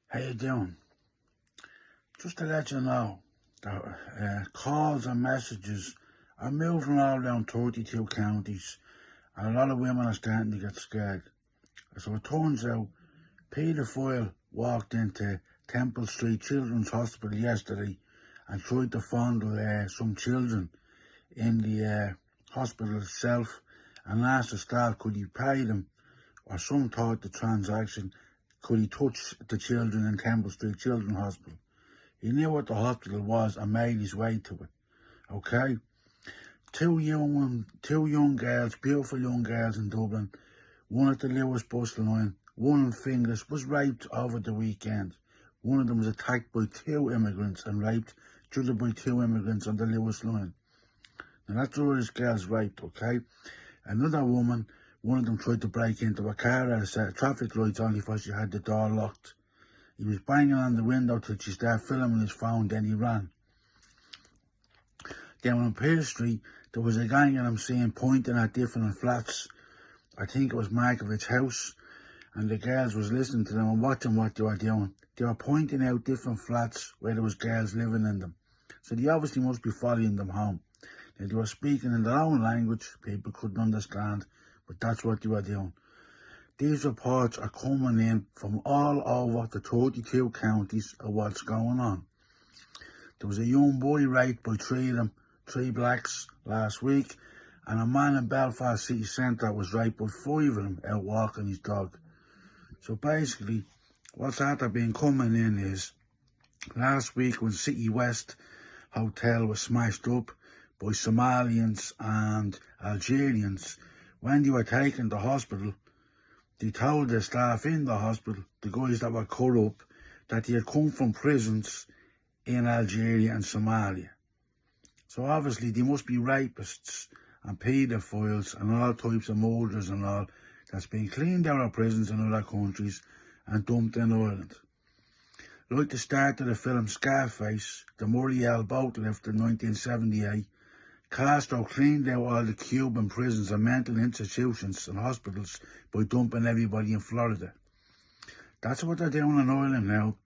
How you doing? Just to let you know that calls and messages are moving all around 32 counties, and a lot of women are starting to get scared. So it turns out paedophile walked into Temple Street Children's Hospital yesterday and tried to fondle some children in the hospital itself, and asked the staff could he pay them, or some thought the transaction, could he touch the children in Temple Street Children's Hospital. He knew what the hospital was and made his way to it. Okay? Two young girls, beautiful young girls in Dublin, one at the Lewis bus line, one in Finglas, was raped over the weekend. One of them was attacked by two immigrants and raped, the other by two immigrants on the Lewis line. Now that's all these girls raped, okay? Another woman, one of them tried to break into a car at a set of traffic lights only because she had the door locked. He was banging on the window till she started filming his phone, then he ran. Then on Pearse Street, there was a gang of them seen pointing at different flats. I think it was Markovit's house, and the girls was listening to them and watching what they were doing. They were pointing out different flats where there was girls living in them. So they obviously must be following them home. They were speaking in their own language, people couldn't understand, but that's what they were doing. These reports are coming in from all over the 32 counties of what's going on. There was a young boy raped by three blacks last week, and a man in Belfast city centre was raped by 5 of them out walking his dog. So basically, what's after been coming in is, last week when City West Hotel was smashed up by Somalians and Algerians, when they were taken to hospital, they told the staff in the hospital, the guys that were cut up, that they had come from prisons in Algeria and Somalia. So obviously they must be rapists and paedophiles and all types of murders and all that's been cleaned out of prisons in other countries and dumped in Ireland. Like the start of the film Scarface, the Muriel boat lift in 1978, Castro cleaned out all the Cuban prisons and mental institutions and hospitals by dumping everybody in Florida. That's what they're doing in Ireland now.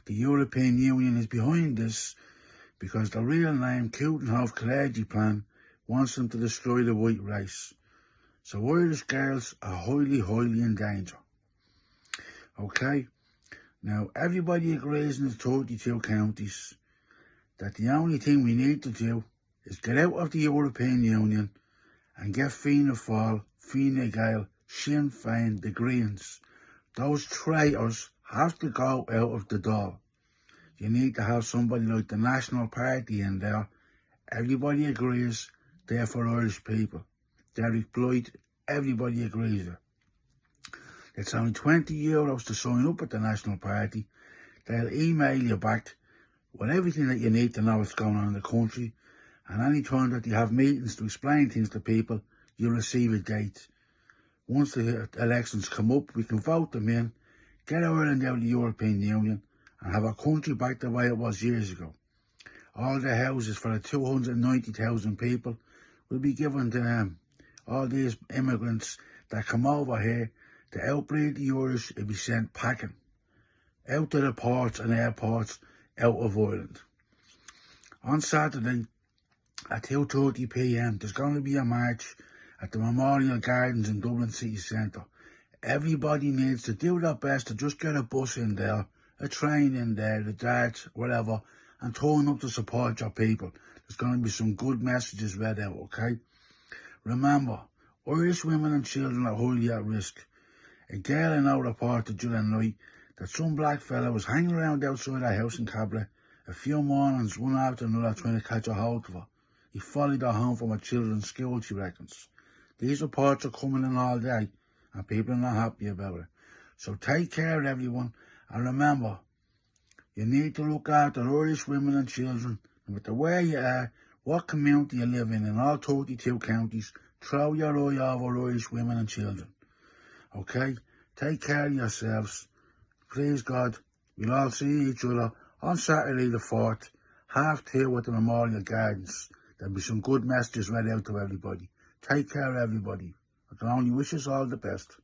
The European Union is behind this because the real name, Coudenhove-Kalergi Plan, wants them to destroy the white race. So Irish girls are highly, highly in danger. Okay? Now, everybody agrees in the 32 counties that the only thing we need to do is get out of the European Union and get Fianna Fáil, Fine Gael, Sinn Féin, the Greens. Those traitors have to go out of the door. You need to have somebody like the National Party in there. Everybody agrees they're for Irish people. Derek Blyth, everybody agrees it. It's only €20 to sign up with the National Party. They'll email you back with everything that you need to know what's going on in the country. And any time that you have meetings to explain things to people, you'll receive a date. Once the elections come up, we can vote them in, get Ireland out of the European Union, and have our country back the way it was years ago. All the houses for the 290,000 people will be given to them. All these immigrants that come over here to outbreed the Irish will be sent packing out to the ports and airports out of Ireland. On Saturday, at 2:30 p.m, there's going to be a march at the Memorial Gardens in Dublin City Centre. Everybody needs to do their best to just get a bus in there, a train in there, the darts, whatever, and turn up to support your people. There's going to be some good messages read out, okay? Remember, Irish women and children are highly at risk. A girl I know reported during the night that some black fella was hanging around outside her house in Cabra a few mornings, one after another, trying to catch a hold of her. He followed her home from a children's school, she reckons. These reports are coming in all day, and people are not happy about it. So take care, everyone, and remember, you need to look after Irish women and children, no matter where you are, what community you live in all 32 counties, throw your eye over Irish women and children. Okay? Take care of yourselves. Please God, we'll all see each other on Saturday the 4th, 2:30 at the Memorial Gardens. There'll be some good messages read out to everybody. Take care, everybody. I can only wish us all the best.